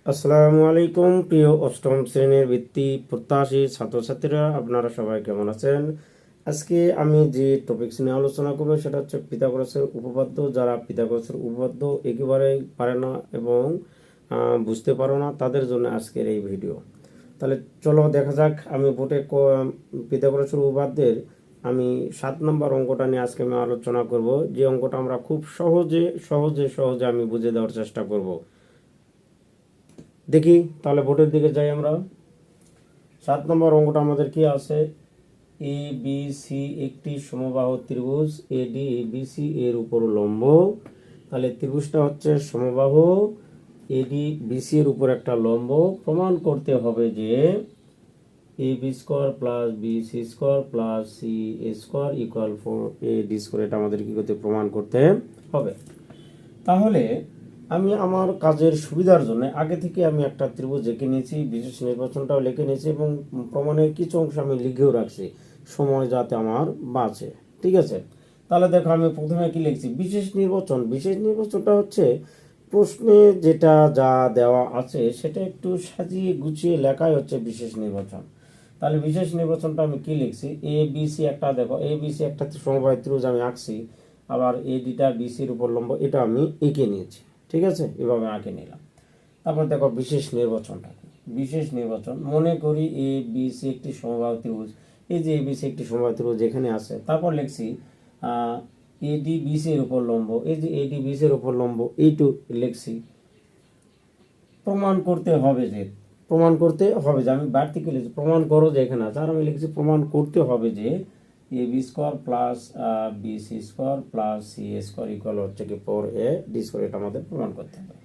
আসসালামু আলাইকুম প্রিয় অষ্টম শ্রেণীর বৃত্তি প্রত্যাশী ছাত্রছাত্রীরা, আপনারা সবাই কেমন আছেন? আজকে আমি যে টপিকস নিয়ে আলোচনা করবো সেটা হচ্ছে পিথাগোরাসের উপপাদ্য। যারা পিথাগোরাসের উপপাদ্য একেবারেই পারে না এবং বুঝতে পারো না, তাদের জন্য আজকের এই ভিডিও। তাহলে চলো দেখা যাক। আমি বোর্ডে পিথাগোরাসের উপপাদ্যের আমি 7 নম্বর অঙ্কটা নিয়ে আজকে আমি আলোচনা করব। যে অঙ্কটা আমরা খুব সহজে সহজে সহজে আমি বুঝে দেওয়ার চেষ্টা করব। দেখি তাহলে বোর্ডের দিকে যাই আমরা। 7 নম্বর অঙ্কটা আমাদের কি আছে? এ বি সি একটি সমবাহু ত্রিভুজ, এডি বিসি এর উপর লম্ব। তাহলে ত্রিভুজটা হচ্ছে সমবাহু, এডি বিসি এর উপর একটা লম্ব। প্রমাণ করতে হবে যে A B square plus B C square plus C A square equal 4 AD square. এটা আমাদের কি করতে প্রমাণ করতে হবে। তাহলে আমি আমার কাজের সুবিধার জন্য আগে থেকে আমি একটা ত্রিভুজ এঁকে নিয়েছি, বিশেষ নির্বাচনটাও লিখে নিয়েছি এবং প্রমাণের কিছু অংশ আমি লিখেও রাখছি, সময় যাতে আমার বাঁচে। ঠিক আছে, তাহলে দেখো আমি প্রথমে কি লিখছি, বিশেষ নির্বাচন। বিশেষ নির্বাচনটা হচ্ছে প্রশ্নে যেটা যা দেওয়া আছে সেটা একটু সাজিয়ে গুছিয়ে লেখাই হচ্ছে বিশেষ নির্বাচন। তাহলে বিশেষ নির্বাচনটা আমি কি লিখছি, এ বি সি একটা, দেখো এ বি সি একটা সমবায় ত্রিভুজ আমি আঁকছি, আবার এডিটা বিসির উপর লম্ব, এটা আমি এঁকে নিয়েছি। ঠিক আছে, এভাবে আঁকে নিলাম। তারপর দেখো বিশেষ নির্বাচনটা কি। বিশেষ নির্বাচন, মনে করি এ বি সি একটি সমবাহু ত্রিভুজ। এই যে এ বি সি একটি সমবাহু ত্রিভুজ যেখানে আছে, তারপর লিখছি এডি বিসি এর উপর লম্ব। এই যে এডি বিসি এর উপর লম্ব এইটু লিখছি। প্রমাণ করতে হবে যে, প্রমাণ করতে হবে যে, আমি বাড়তি কি লিখছি, প্রমাণ করো যে এখানে আছে, আর আমি লিখছি প্রমাণ করতে হবে যে A B square plus B C square plus C A square equal হচ্ছে কি 4AD স্কোয়ার। এটা আমাদের প্রমাণ করতে হবে।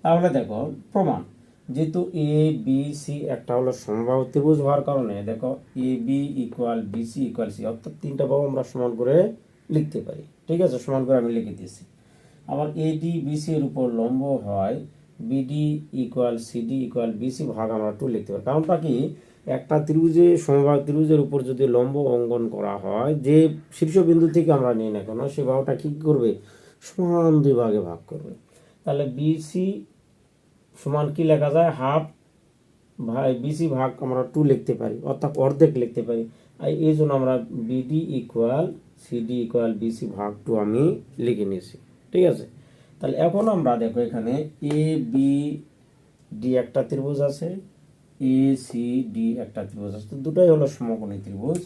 তাহলে দেখো প্রমাণ, যেহেতু এ বি সি একটা হলো সমবাহু ত্রিভুজ হওয়ার কারণে দেখো A B equal B C equal C, অর্থাৎ তিনটা বাহু আমরা সমান করে লিখতে পারি। ঠিক আছে, সমান করে আমি লিখে দিয়েছি। আবার এডি বিসি এর উপর লম্ব হয়, BD equal CD equal BC ভাগ আমরা 2 লিখতে পারি। কারণটা কি, একটা ত্রিভুজে সমবাহু ত্রিভুজের উপর যদি লম্ব অঙ্কন করা হয়, যে শীর্ষবিন্দু থেকে আমরা নিই না কেন, সেই বাহুটা কি করবে, সমান 2 ভাগে ভাগ করবে। তাহলে বিসি সমান কি লেখা যায়, হাফ ভাই বিসি ভাগ আমরা 2 লিখতে পারি, অর্থাৎ অর্ধেক লিখতে পারি। আর এই জন্য আমরা BD equal CD equal BC ভাগ 2 আমি লিখে নিয়েছি। ঠিক আছে, তাহলে এখন আমরা দেখো এখানে এ বি ডি একটা ত্রিভুজ আছে, এ সি ডি একটা ত্রিভুজ আছে, তো দুটাই হলো সমকোণী ত্রিভুজ।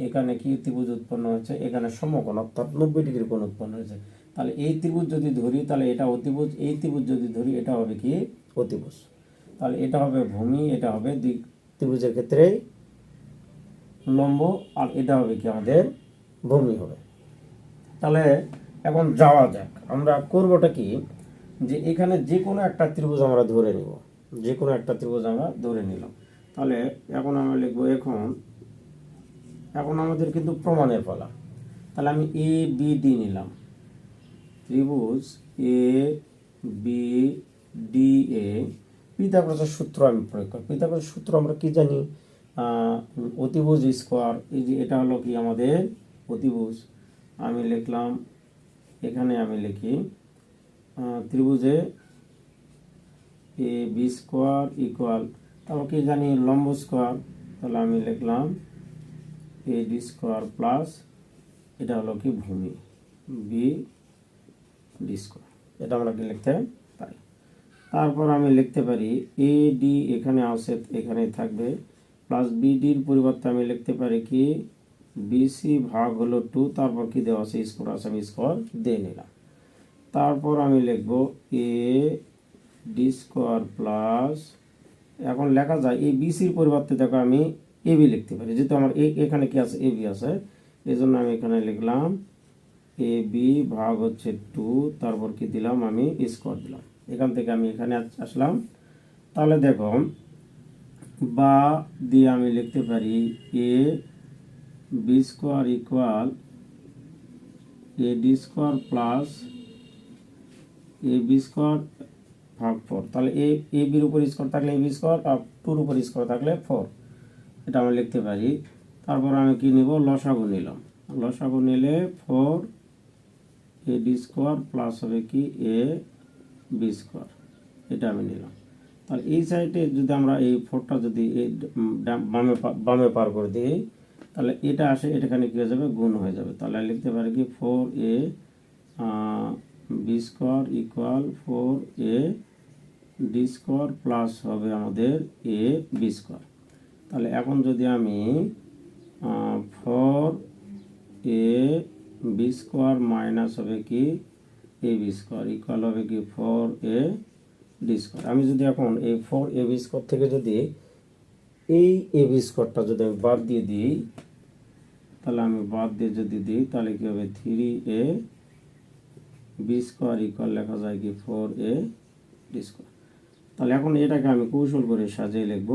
এখানে কি ত্রিভুজ উৎপন্ন হয়েছে, এখানে সমকোণ অর্থাৎ 90 ডিগ্রি কোণ উৎপন্ন হয়েছে। তাহলে এই ত্রিভুজ যদি ধরি তাহলে এটা অতিভুজ, এই ত্রিভুজ যদি ধরি এটা হবে কি অতিভুজ। তাহলে এটা হবে ভূমি, এটা হবে দিক, ত্রিভুজের ক্ষেত্রে লম্ব, আর এটা হবে কি আমাদের ভূমি হবে। তাহলে এখন যাওয়া যাক, আমরা করবোটা কি, যে এখানে যে কোনো একটা ত্রিভুজ আমরা ধরে নিব, যে কোনো একটা ত্রিভুজ আমরা ধরে নিলাম। তাহলে এখন আমরা লিখবো, এখন আমাদের কিন্তু প্রমাণের পালা। তাহলে আমি এ বি ডি নিলাম, ত্রিভুজ এ বি ডি এ পিথাগোরাসের সূত্র আমি প্রয়োগ করি। পিথাগোরাসের সূত্র আমরা কি জানি, অতিভুজ স্কোয়ার। এই যে এটা হলো কি আমাদের অতিভুজ, আমি লিখলাম, এখানে আমি লিখি ত্রিভুজে এ বি স্কোয়ার ইকুয়াল, তারপর কি জানি লম্ব স্কোয়ার। তাহলে আমি লিখলাম এ ডি স্কোয়ার প্লাস এটা হলো কি ভূমি, বি ডি স্কোয়ার। এটা আমরা কি লিখতে পারি। তারপর আমি লিখতে পারি এ ডি এখানে আছে, এখানে থাকবে, প্লাস বিডির পরিবর্তে আমি লিখতে পারি কি বিসি ভাগ হলো 2, তারপর কি দেওয়া আছে স্কোয়ার আছে, আমি স্কোয়ার দিয়ে নিলাম। তারপর আমি লিখব এ ডি স্কোয়ার প্লাস, এখন লেখা যায় এই বিসির পরিবর্তে দেখো আমি এ বি লিখতে পারি, যেহেতু আমার এখানে কি আছে, এ বি আছে, এই জন্য আমি এখানে লিখলাম এ বি ভাগ হচ্ছে 2, তারপর কি দিলাম আমি স্কোয়ার দিলাম। এখান থেকে আমি এখানে আসলাম। তাহলে দেখো বা দিয়ে আমি লিখতে পারি A B square equal A D square plus A B square ভাগ 4। তাহলে এ বির উপর স্কোয়ার থাকলে এ বি স্কোয়ার, আর 2-র উপর স্কোয়ার থাকলে 4, এটা আমি লিখতে পারি। তারপর আমি কি নিব, লসাগু নিলাম। লসাগু নিলে 4 এ ডি স্কোয়ার প্লাস হবে কি এ বি স্কোয়ার, এটা আমি নিলাম। তাহলে এই সাইডে যদি আমরা এই 4টা যদি এই বামে পার করে দিই, তাহলে এটা আসে, এটাখানে কী হয়ে যাবে, গুণ হয়ে যাবে। তাহলে লিখতে পারি কি 4a B square equal 4a D square plus হবে আমাদের এ বি স্কোয়ার। তাহলে এখন যদি আমি 4a বি স্কোয়ার মাইনাস হবে কি এ বি স্কোয়ার ইকুয়াল হবে কি 4a ডি স্কোয়ার। আমি যদি এখন এই 4a বি স্কোয়ার থেকে যদি এই এ বি স্কোয়ারটা যদি আমি বাদ দিয়ে দিই, তাহলে আমি বাদ দিয়ে যদি দিই, তাহলে কী হবে 3a বি স্কোয়ার ইকুয়াল লেখা যায় কি 4a ডি স্কোয়ার। তাহলে এখন এটাকে আমি কৌশল করে সাজিয়ে লিখব।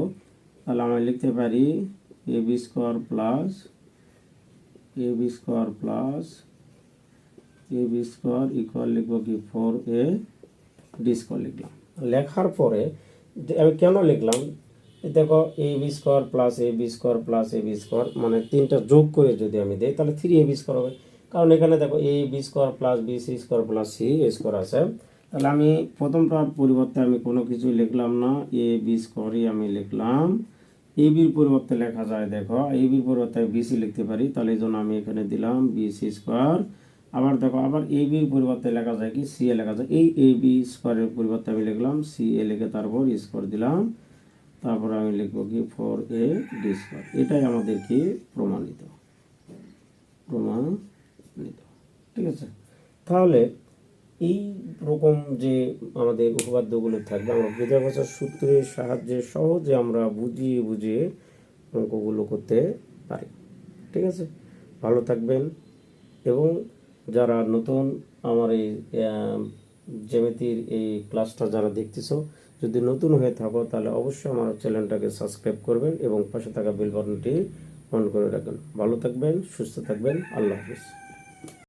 তাহলে আমি লিখতে পারি A B square plus A B square plus A B square equal লিখব কি 4a ডি স্কোয়ার লিখলাম। লেখার পরে আমি কেন লিখলাম, দেখো A B square plus A B square plus A B square মানে তিনটা যোগ করে যদি আমি দিই, তাহলে 3a বি স্কোয়ার হবে। কারণ এখানে দেখো A B square plus B C square plus C square আছে। তাহলে আমি প্রথমটার পরিবর্তে আমি কোনো কিছু লিখলাম না, এ বি স্কোয়ারই আমি লিখলাম। এ বির পরিবর্তে লেখা যায়, দেখো এ বির পরিবর্তে বিসি লিখতে পারি, তাহলে এই জন্য আমি এখানে দিলাম বিসি স্কোয়ার। আবার দেখো আবার এ বির পরিবর্তে লেখা যায় কি সি এ লেখা যায়, এই এ বি স্কোয়ারের পরিবর্তে আমি লিখলাম সি এ লিখে তারপর স্কোয়ার দিলাম, তারপর আমি লিখবো কি 4a ডি স্কোয়ার। এটাই আমাদের কি প্রমাণিত। ঠিক আছে। তাহলে এই রকম যে আমাদের উপপাদ্যগুলো থাকবে, আমরা বিধাবচার সূত্রের সাহায্যে সহজে আমরা বুঝিয়ে বুঝিয়ে অঙ্কগুলো করতে পারি। ঠিক আছে, ভালো থাকবেন। এবং যারা নতুন আমার এই জ্যামিতির এই ক্লাসটা যারা দেখতেছো, যদি নতুন হয়ে থাকো তাহলে অবশ্যই আমার চ্যানেলটাকে সাবস্ক্রাইব করবেন এবং পাশে থাকা বেল বাটনটি অন করে রাখবেন। ভালো থাকবেন, সুস্থ থাকবেন, আল্লাহ হাফিজ।